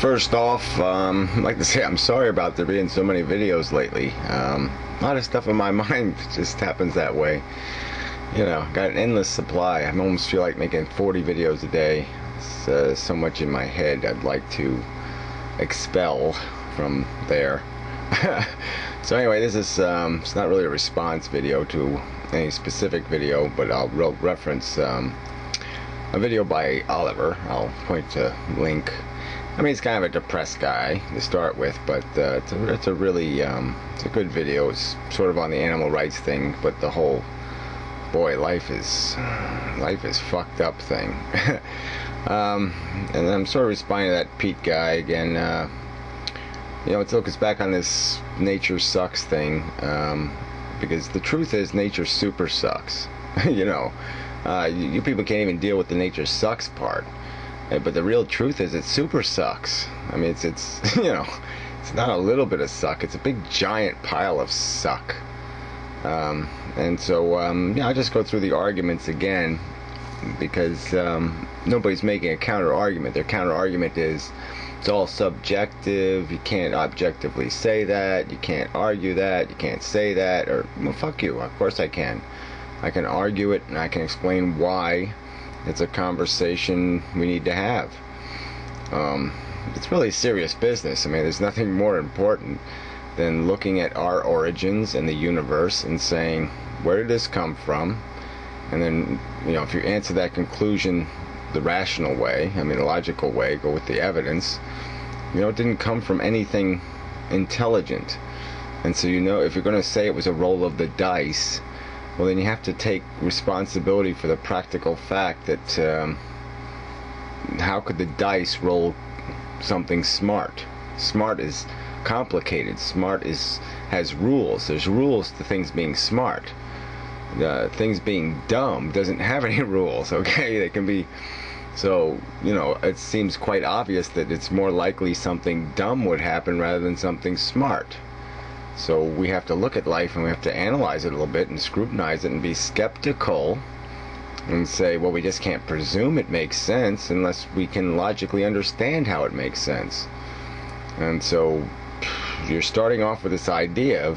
First off, I'd like to say I'm sorry about there being so many videos lately. A lot of stuff in my mind just happens that way. You know, got an endless supply. I almost feel like making 40 videos a day. It's so much in my head I'd like to expel from there. So anyway, this is it's not really a response video to any specific video, but I'll reference a video by Oliver. I'll point to link. I mean, he's kind of a depressed guy to start with, but it's a really it's a good video. It's sort of on the animal rights thing, but the whole life is fucked up thing. And I'm sort of responding to that Pete guy again. You know, to look us back on this nature sucks thing, because the truth is nature super sucks. You know, you people can't even deal with the nature sucks part. But the real truth is it super sucks. I mean, it's you know, it's not a little bit of suck. It's a big giant pile of suck. And so yeah, I'll just go through the arguments again, because nobody's making a counter argument. Their counter argument is it's all subjective. You can't objectively say that. You can't argue that. You can't say that. Or, well, fuck you. Of course I can. I can argue it, and I can explain why it's a conversation we need to have. It's really serious business. I mean, there's nothing more important than looking at our origins in the universe and saying, where did this come from? And then, you know, if you answer that conclusion the rational way, I mean the logical way, go with the evidence, you know, it didn't come from anything intelligent. And so, you know, if you're going to say it was a roll of the dice, well, then you have to take responsibility for the practical fact that how could the dice roll something smart? Smart is complicated. Smart has rules. There's rules to things being smart. Things being dumb doesn't have any rules, okay? They can be, so, you know, it seems quite obvious that it's more likely something dumb would happen rather than something smart. So we have to look at life and we have to analyze it a little bit and scrutinize it and be skeptical and say, well, we just can't presume it makes sense unless we can logically understand how it makes sense. And so you're starting off with this idea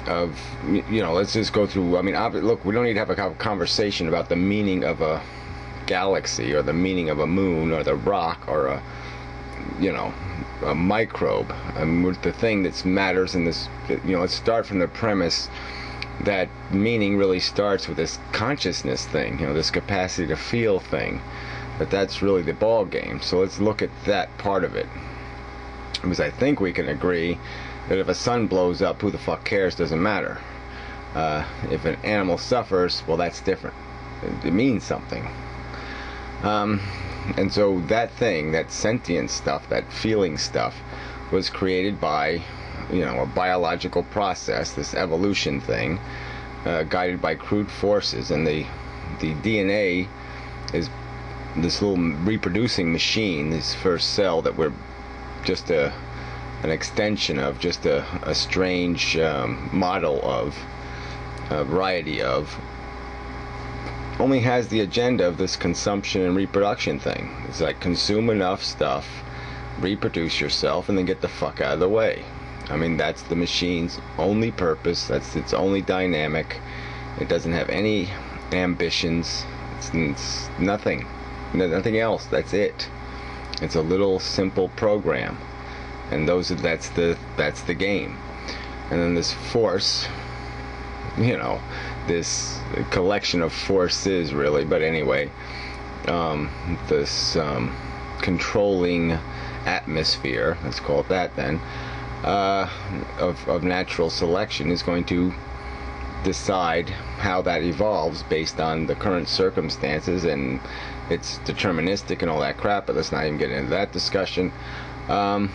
of you know, let's just go through, I mean, look, we don't need to have a conversation about the meaning of a galaxy or the meaning of a moon or the rock or a, you know, a microbe. I mean, the thing that matters in this, you know, let's start from the premise that meaning really starts with this consciousness thing, you know, this capacity to feel thing, that's really the ball game. So let's look at that part of it, because I think we can agree that if a sun blows up, who the fuck cares, doesn't matter. If an animal suffers, well, that's different. It means something. And so that thing, that sentient stuff, that feeling stuff, was created by, you know, a biological process, this evolution thing, guided by crude forces. And the DNA is this little reproducing machine, this first cell that we're just an extension of, just a strange model of, a variety of, only has the agenda of this consumption and reproduction thing. It's like, consume enough stuff, reproduce yourself, and then get the fuck out of the way. I mean, that's the machine's only purpose. That's its only dynamic. It doesn't have any ambitions. It's nothing else. That's it. It's a little simple program, and that's the game. And then this force, you know, this collection of forces, really, but anyway, this controlling atmosphere, let's call it that then, of natural selection is going to decide how that evolves based on the current circumstances, and it's deterministic and all that crap, but let's not even get into that discussion. And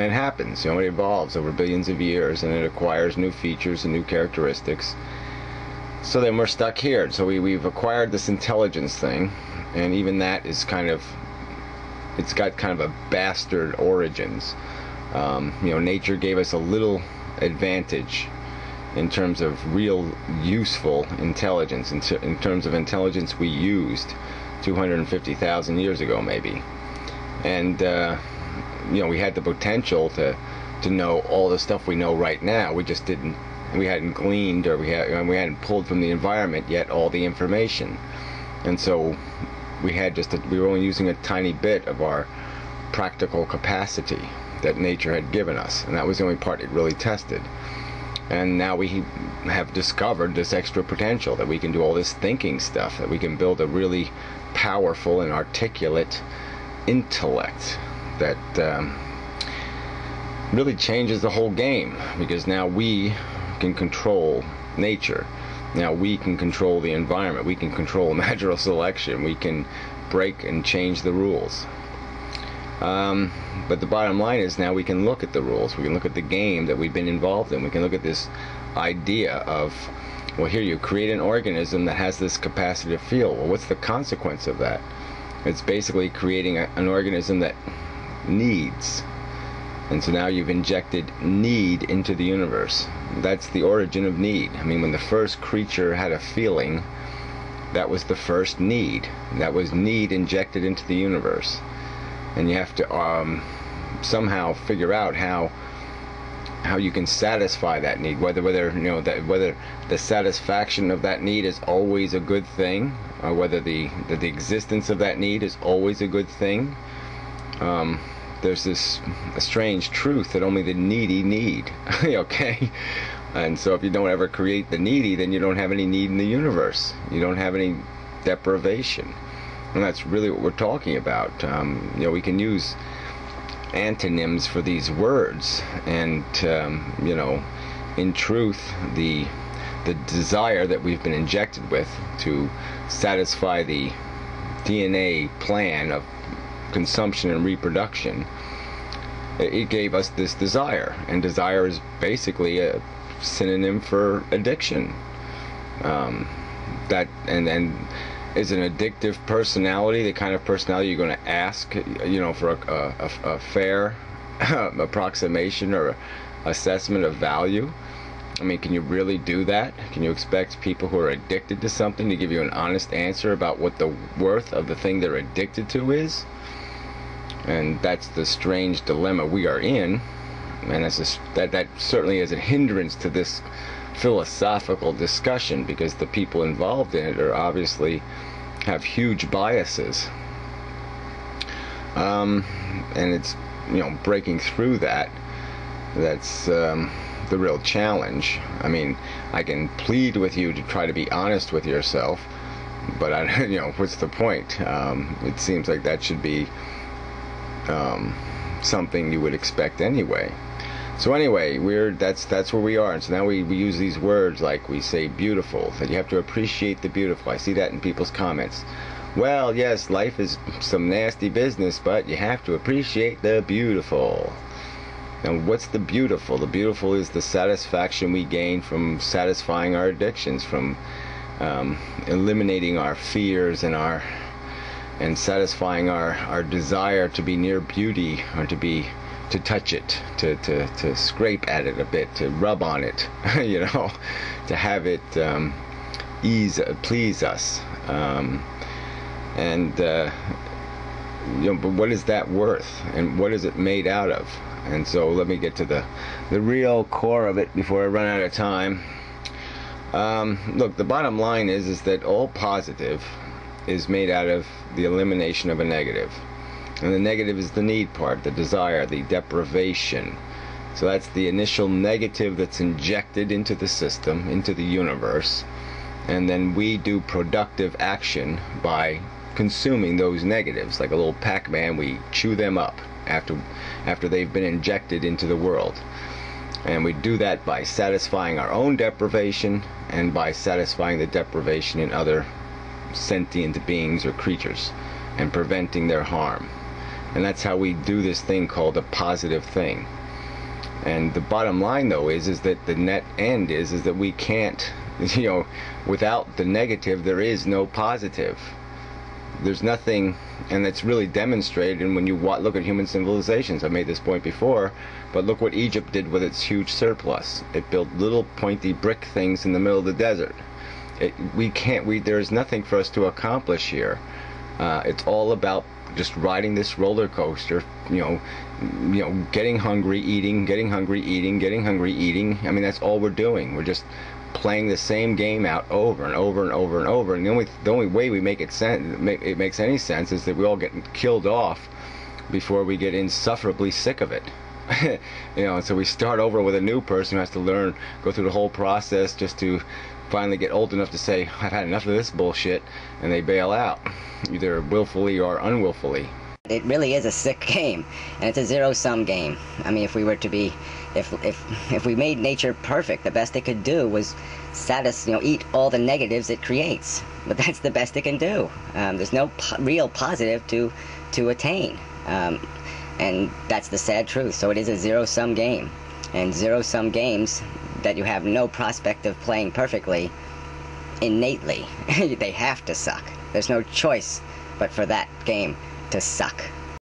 it happens, you know, it evolves over billions of years, and it acquires new features and new characteristics. So then we're stuck here. So we've acquired this intelligence thing, and even that is it's got kind of a bastard origins. You know, nature gave us a little advantage in terms of real useful intelligence, in terms of intelligence we used 250,000 years ago maybe. And we had the potential to know all the stuff we know right now. We just didn't. We hadn't gleaned, or we hadn't pulled from the environment yet all the information, and so we were only using a tiny bit of our practical capacity that nature had given us, and that was the only part it really tested. And now we have discovered this extra potential, that we can do all this thinking stuff, that we can build a really powerful and articulate intellect that really changes the whole game, because now we can control nature. Now we can control the environment. We can control natural selection. We can break and change the rules. But the bottom line is, now we can look at the rules. We can look at the game that we've been involved in. We can look at this idea of, well, here you create an organism that has this capacity to feel. Well, what's the consequence of that? It's basically creating an organism that needs. And so now you've injected need into the universe. That's the origin of need. I mean, when the first creature had a feeling, that was the first need. That was need injected into the universe. And you have to somehow figure out how you can satisfy that need. Whether the satisfaction of that need is always a good thing, or whether the existence of that need is always a good thing. There's this strange truth that only the needy need. Okay? And so if you don't ever create the needy, then you don't have any need in the universe. You don't have any deprivation. And that's really what we're talking about. We can use antonyms for these words, and in truth, the desire that we've been injected with to satisfy the DNA plan of consumption and reproduction, it gave us this desire, and desire is basically a synonym for addiction. Is an addictive personality the kind of personality you're going to ask, for a fair approximation or assessment of value? I mean, can you really do that? Can you expect people who are addicted to something to give you an honest answer about what the worth of the thing they're addicted to is? And that's the strange dilemma we are in, and that certainly is a hindrance to this philosophical discussion, because the people involved in it are obviously have huge biases, and it's breaking through that's the real challenge. I mean, I can plead with you to try to be honest with yourself, but what's the point? It seems like that should be something you would expect anyway. So anyway, that's where we are. And so now we use these words, like we say beautiful, that you have to appreciate the beautiful. I see that in people's comments. Well, yes, life is some nasty business, but you have to appreciate the beautiful. And what's the beautiful? The beautiful is the satisfaction we gain from satisfying our addictions, from eliminating our fears and satisfying our desire to be near beauty, or to touch it, to scrape at it a bit, to rub on it, to have it please us. But what is that worth, and what is it made out of? And so let me get to the real core of it before I run out of time. Look, the bottom line is that all positive is made out of the elimination of a negative. And the negative is the need part, the desire, the deprivation. So that's the initial negative that's injected into the system, into the universe. And then we do productive action by consuming those negatives. Like a little Pac-Man, we chew them up after they've been injected into the world. And we do that by satisfying our own deprivation, and by satisfying the deprivation in other sentient beings or creatures, and preventing their harm. And that's how we do this thing called a positive thing. And the bottom line, though, is that the net end is that we can't, without the negative, there is no positive. There's nothing, and it's really demonstrated when you look at human civilizations. I made this point before, but look what Egypt did with its huge surplus. It built little pointy brick things in the middle of the desert. There is nothing for us to accomplish here. It's all about just riding this roller coaster, getting hungry, eating, getting hungry, eating, getting hungry, eating. I mean, that's all we're doing. We're just playing the same game out over and over and over and over. And the only way we make it makes any sense is that we all get killed off before we get insufferably sick of it. And so we start over with a new person who has to go through the whole process just to finally get old enough to say, I've had enough of this bullshit, and they bail out, either willfully or unwillfully. It really is a sick game, and it's a zero-sum game. I mean, if we made nature perfect, the best it could do was eat all the negatives it creates. But that's the best it can do. There's no real positive to attain, and that's the sad truth. So it is a zero-sum game, and zero-sum games that you have no prospect of playing perfectly, innately, they have to suck. There's no choice but for that game to suck.